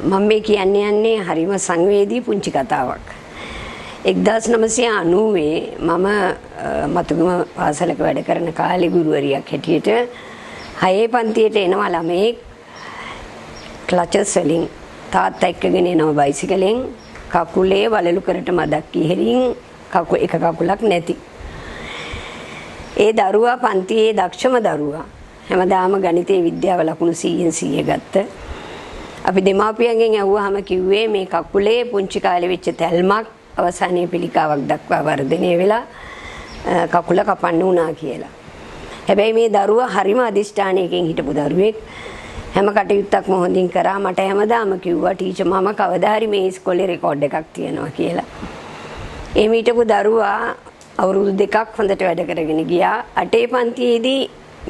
මම මේ කියන්නේ හරිම සංවේදී පුංචි කතාවක්. 1990 මම මතුගම පාසලක වැඩ කරන කාලේ ගුරුවරියක් හැටියට 6 පන්තියට එනවා ළමෙක් ක්ලචස් වලින් තාත්තා එක්කගෙන එනවා බයිසිකලෙන් කකුලේ වලලු කරට මදක් ඉහලින් එක කකුලක් නැති. ඒ දරුවා පන්තියේ දක්ෂම දරුවා. හැමදාම ගණිතයේ විද්‍යාව ලකුණු 100 ගත්ත. අපි දෙමාපියන්ගෙන් ඇහුවාම කිව්වේ මේ කකුලේ පුංචි කාලේ වෙච්ච තැල්මක් අවසානයේ පිළිකාවක් දක්වා වර්ධනය වෙලා කකුල කපන්න වුණා කියලා. හැබැයි මේ දරුවා හරිම අදිෂ්ඨානයකින් හිටපු දරුවෙක්. හැම කටයුත්තක්ම හොඳින් කරා. මට හැමදාම කිව්වා ටීචර් මම කවදා හරි මේ ඉස්කෝලේ රෙකෝඩ් එකක් තියනවා කියලා. එහෙම හිටපු දරුවා අවුරුදු 2ක් හොඳට වැඩ කරගෙන ගියා. 8 පන්තියේදී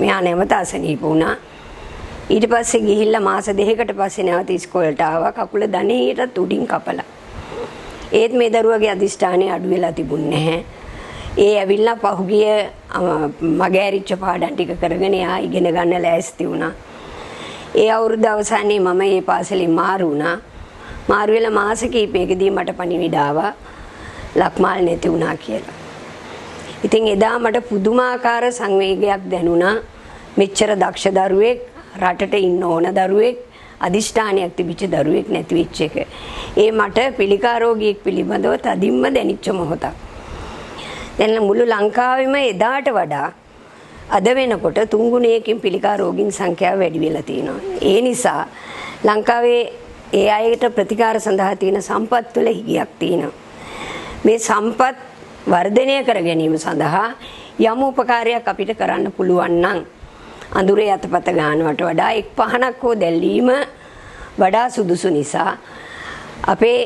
මෙයා නැවත අසනීප වුණා. ඊට පස්සේ ගිහිල්ලා මාස 2කට පස්සේ නැවත ඉස්කෝලේට ආවා. කකුල දණහියට උඩින් කපලා. ඒත් මේ දරුවගේ අදිෂ්ඨානය අඩු වෙලා තිබුණේ නැහැ. ඒ ඇවිල්ලා පහුගිය මගෑරිච්ච පාඩම් ටික කරගෙන යා ඉගෙන ගන්න ලෑස්ති වුණා. ඒ අවුරුද්ද අවසානයේ මම මේ පාසලෙන් මාරු වුණා. මාරු වෙලා මාස කිහිපයකදී මට පණිවිඩ ආවා ලක්මාල් නැති වුණා කියලා. ඉතින් එදා මට පුදුමාකාර සංවේගයක් දැනුණා. මෙච්චර දක්ෂ දරුවෙක් රටට ඉන්න ඕන දරුවෙක් අදිෂ්ඨානයක් තිබිච්ච දරුවෙක් නැති වෙච්ච එක. ඒ මට පිළිකා රෝගියෙක් පිළිබඳව තදින්ම දැනෙච්ච මොහොතක්. දැන් මුළු ලංකාවෙම එදාට වඩා අද වෙනකොට 3 ගුණයකින් පිළිකා රෝගීන් සංඛ්‍යාව වැඩි වෙලා තියෙනවා. ඒ නිසා ලංකාවේ ඒ අයට ප්‍රතිකාර සඳහා තියෙන සම්පත් වල හිගයක් තියෙනවා. මේ සම්පත් වර්ධනය කර ගැනීම සඳහා යම් උපකාරයක් අපිට කරන්න පුළුවන් නම් අඳුරේ අතපත ගන්නවට වඩා එක් පහනක් හෝ දැල්වීම වඩා සුදුසු නිසා අපේ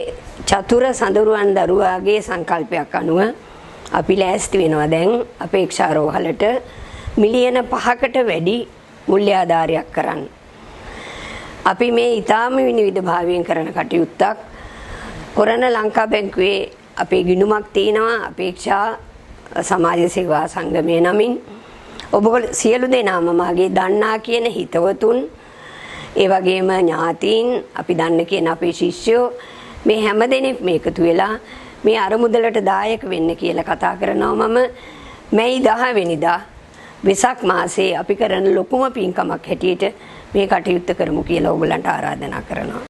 චතුර සඳරුවන් දරුවාගේ සංකල්පයක් අනුව අපි ලෑස්ති වෙනවා දැන් අපේක්ෂා රෝහලට මිලියන 5කට වැඩි මුල්‍ය ආධාරයක් කරන්න. අපි මේ ඊටාම විනිවිද භාවයෙන් කරන කටයුත්තක් කොරණ ලංකා බැංකුවේ අපේ ගිණුමක් තියෙනවා අපේක්ෂා සමාජ සේවා සංගමයේ නමින් ඔබ සියලු දෙනාම මාගේ දන්නා කියන හිතවතුන් ඒ වගේම ඥාතීන් අපි දන්න කියන අපේ ශිෂ්‍යයෝ මේ හැම දෙනෙක් මේකතු වෙලා මේ අරමුදලට දායක වෙන්න කියලා කතා කරනවා. මම මැයි 10 වෙනිදා වෙසක් මාසේ අපි කරන ලොකුම පින්කමක් හැටියට මේ කටයුත්ත කරමු කියලා ඔයගලන්ට ආරාධනා කරනවා.